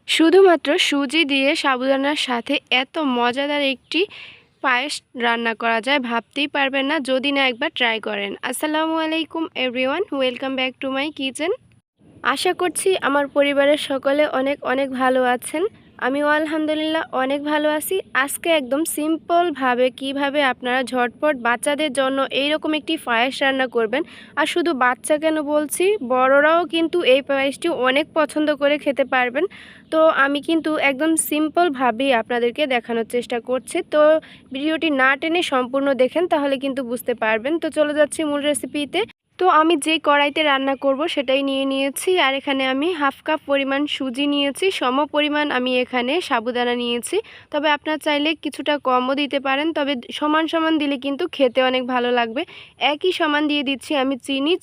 শুধুমাত্র সুজি দিয়ে সাবুদানার সাথে এত মজাদার একটি পায়েস রান্না করা যায় ভাবতেই পারবেন না যদি না একবার ট্রাই করেন। আসসালামু আলাইকুম everyone, welcome back to my kitchen. আশা করছি আমার পরিবারের সকলে অনেক অনেক ভালো আছেন। আমিও আলহামদুলিল্লাহ অনেক ভালো আছি। আজকে একদম সিম্পলভাবে কিভাবে আপনারা ঝটপট বাচ্চাদের জন্য এইরকম একটি পায়েস রান্না করবেন। আর শুধু বাচ্চা কেন বলছি, বড়রাও কিন্তু এই পায়েসটি অনেক পছন্দ করে খেতে পারবেন। তো আমি কিন্তু একদম সিম্পলভাবেই আপনাদেরকে দেখানোর চেষ্টা করছি। তো ভিডিওটি না টেনে সম্পূর্ণ দেখেন, তাহলে কিন্তু বুঝতে পারবেন। তো চলে যাচ্ছি মূল রেসিপিতে। তো আমি যেই কড়াইতে রান্না করব সেটাই নিয়ে নিয়েছি। আর এখানে আমি হাফ কাপ পরিমাণ সুজি নিয়েছি, সম পরিমাণ আমি এখানে সাবুদানা নিয়েছি। তবে আপনার চাইলে কিছুটা কমও দিতে পারেন, তবে সমান সমান দিলে কিন্তু খেতে অনেক ভালো লাগবে। একই সমান দিয়ে দিচ্ছি আমি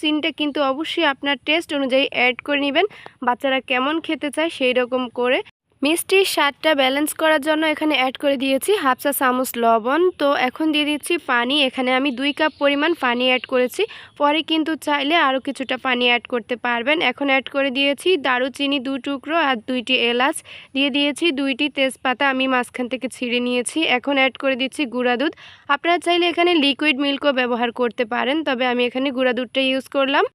চিনিটা কিন্তু অবশ্যই আপনার টেস্ট অনুযায়ী অ্যাড করে নেবেন, বাচ্চারা কেমন খেতে চায় সেই রকম করে। মিষ্টির স্বাদটা ব্যালেন্স করার জন্য এখানে অ্যাড করে দিয়েছি হাফ চা চামচ লবণ। তো এখন দিয়ে দিচ্ছি পানি। এখানে আমি 2 কাপ পরিমাণ পানি অ্যাড করেছি, পরে কিন্তু চাইলে আরও কিছুটা পানি অ্যাড করতে পারবেন। এখন অ্যাড করে দিয়েছি দারুচিনি 2 টুকরো আর 2টি এলাচ, দিয়ে দিয়েছি 2টি তেজপাতা আমি মাঝখান থেকে ছিঁড়ে নিয়েছি। এখন অ্যাড করে দিচ্ছি গুঁড়া দুধ। আপনারা চাইলে এখানে লিকুইড মিল্কও ব্যবহার করতে পারেন, তবে আমি এখানে গুঁড়া দুধটা ইউজ করলাম।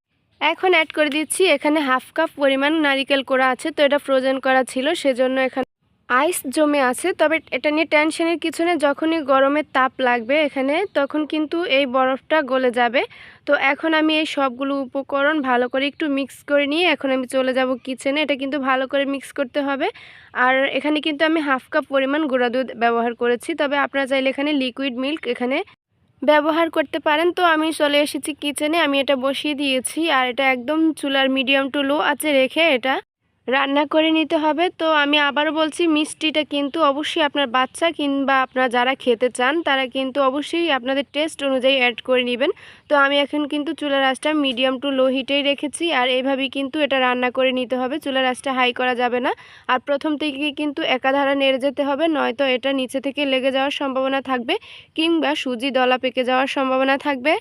এখন অ্যাড করে দিচ্ছি এখানে হাফ কাপ পরিমাণ নারিকেল কোড়া আছে, তো এটা ফ্রোজেন করা ছিল সেজন্য এখানে আইস জমে আছে। তবে এটা নিয়ে টেনশনের কিছু নেই, যখনই গরমের তাপ লাগবে এখানে তখন কিন্তু এই বরফটা গলে যাবে। তো এখন আমি এই সবগুলো উপকরণ ভালো করে একটু মিক্স করে নিয়ে এখন আমি চলে যাব কিচেনে। এটা কিন্তু ভালো করে মিক্স করতে হবে। আর এখানে কিন্তু আমি হাফ কাপ পরিমাণ গুঁড়া দুধ ব্যবহার করেছি, তবে আপনারা চাইলে এখানে লিকুইড মিল্ক এখানে ব্যবহার করতে পারেন। তো আমি চলে এসেছি কিচেনে, আমি এটা বসিয়ে দিয়েছি। আর এটা একদম চুলার মিডিয়াম টু লো আঁচে রেখে এটা রান্না করে নিতে হবে। তো আমি আবারও বলছি, মিষ্টিটা কিন্তু অবশ্যই আপনার বাচ্চা কিংবা আপনারা যারা খেতে চান তারা কিন্তু অবশ্যই আপনাদের টেস্ট অনুযায়ী অ্যাড করে নেবেন। তো আমি এখন কিন্তু চুলার আঁচটা মিডিয়াম টু লো হিটেই রেখেছি। আর এইভাবেই কিন্তু এটা রান্না করে নিতে হবে, চুলার আঁচটা হাই করা যাবে না। আর প্রথম থেকেই কিন্তু একাধারে নেড়ে যেতে হবে, নয়তো এটা নিচে থেকে লেগে যাওয়ার সম্ভাবনা থাকবে কিংবা সুজি দলা পেকে যাওয়ার সম্ভাবনা থাকবে।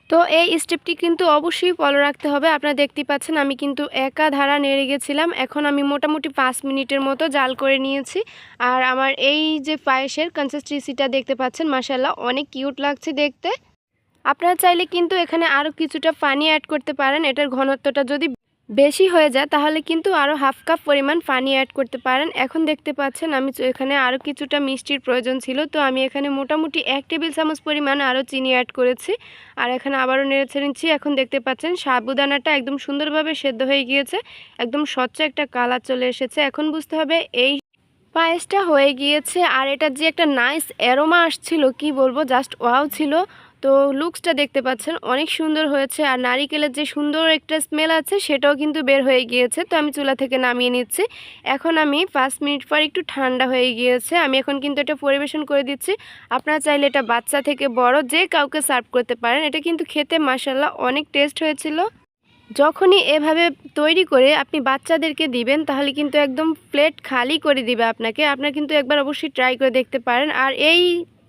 তো এই স্টেপটি কিন্তু অবশ্যই ফলো রাখতে হবে। আপনারা দেখতেই পাচ্ছেন আমি কিন্তু একাধারা নেড়ে গেছিলাম। এখন আমি মোটামুটি 5 মিনিটের মতো জাল করে নিয়েছি। আর আমার এই যে পায়েসের কনসিস্টেন্সিটা দেখতে পাচ্ছেন, মাশাআল্লাহ অনেক কিউট লাগছে দেখতে। আপনারা চাইলে কিন্তু এখানে আরও কিছুটা পানি অ্যাড করতে পারেন। এটার ঘনত্বটা যদি বেশি হয়ে যায় তাহলে কিন্তু আরও হাফ কাপ পরিমাণ পানি অ্যাড করতে পারেন। এখন দেখতে পাচ্ছেন আমি এখানে আরও কিছুটা মিষ্টির প্রয়োজন ছিল, তো আমি এখানে মোটামুটি 1 টেবিল চামচ পরিমাণ আরও চিনি অ্যাড করেছি। আর এখানে আবারও নেড়েচেড়ে নিচ্ছি। এখন দেখতে পাচ্ছেন সাবুদানাটা একদম সুন্দরভাবে সেদ্ধ হয়ে গিয়েছে, একদম স্বচ্ছ একটা কালার চলে এসেছে। এখন বুঝতে হবে এই পায়েসটা হয়ে গিয়েছে। আর এটার যে একটা নাইস অ্যারোমা আসছিল, কি বলবো, জাস্ট ওয়াও ছিল। তো লুকসটা দেখতে পাচ্ছেন অনেক সুন্দর হয়েছে। আর নারিকেলের যে সুন্দর একটা স্মেল আছে সেটাও কিন্তু বের হয়ে গিয়েছে। তো আমি চুলা থেকে নামিয়ে নিচ্ছি। এখন আমি 5 মিনিট পর একটু ঠান্ডা হয়ে গিয়েছে, আমি এখন কিন্তু এটা পরিবেশন করে দিচ্ছি। আপনারা চাইলে এটা বাচ্চা থেকে বড় যে কাউকে সার্ভ করতে পারেন। এটা কিন্তু খেতে মাশাআল্লাহ অনেক টেস্ট হয়েছিল। যখনই এভাবে তৈরি করে আপনি বাচ্চাদেরকে দিবেন তাহলে কিন্তু একদম প্লেট খালি করে দিবে আপনাকে। আপনারা কিন্তু একবার অবশ্যই ট্রাই করে দেখতে পারেন। আর এই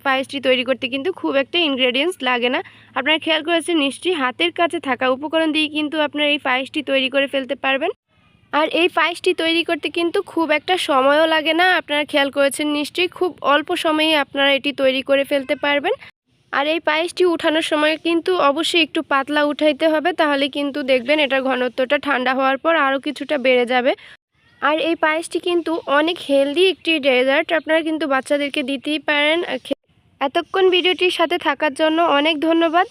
পায়েসটি তৈরি করতে কিন্তু খুব একটা ইনগ্রেডিয়েন্টস লাগে না। আপনারা খেয়াল করেছেন নিশ্চয়ই, হাতের কাছে থাকা উপকরণ দিয়ে কিন্তু আপনারা এই পায়েসটি তৈরি করে ফেলতে পারবেন। আর এই পায়েসটি তৈরি করতে কিন্তু খুব একটা সময়ও লাগে না। আপনারা খেয়াল করেছেন নিশ্চয়ই, খুব অল্প সময়ে আপনারা এটি তৈরি করে ফেলতে পারবেন। আর এই পায়েসটি উঠানোর সময় কিন্তু অবশ্যই একটু পাতলা উঠাইতে হবে, তাহলে কিন্তু দেখবেন এটার ঘনত্বটা ঠান্ডা হওয়ার পর আরও কিছুটা বেড়ে যাবে। আর এই পায়েসটি কিন্তু অনেক হেলদি একটি ডেজার্ট, আপনারা কিন্তু বাচ্চাদেরকে দিতেই পারেন। এতক্ষণ ভিডিওটির সাথে থাকার জন্য অনেক ধন্যবাদ।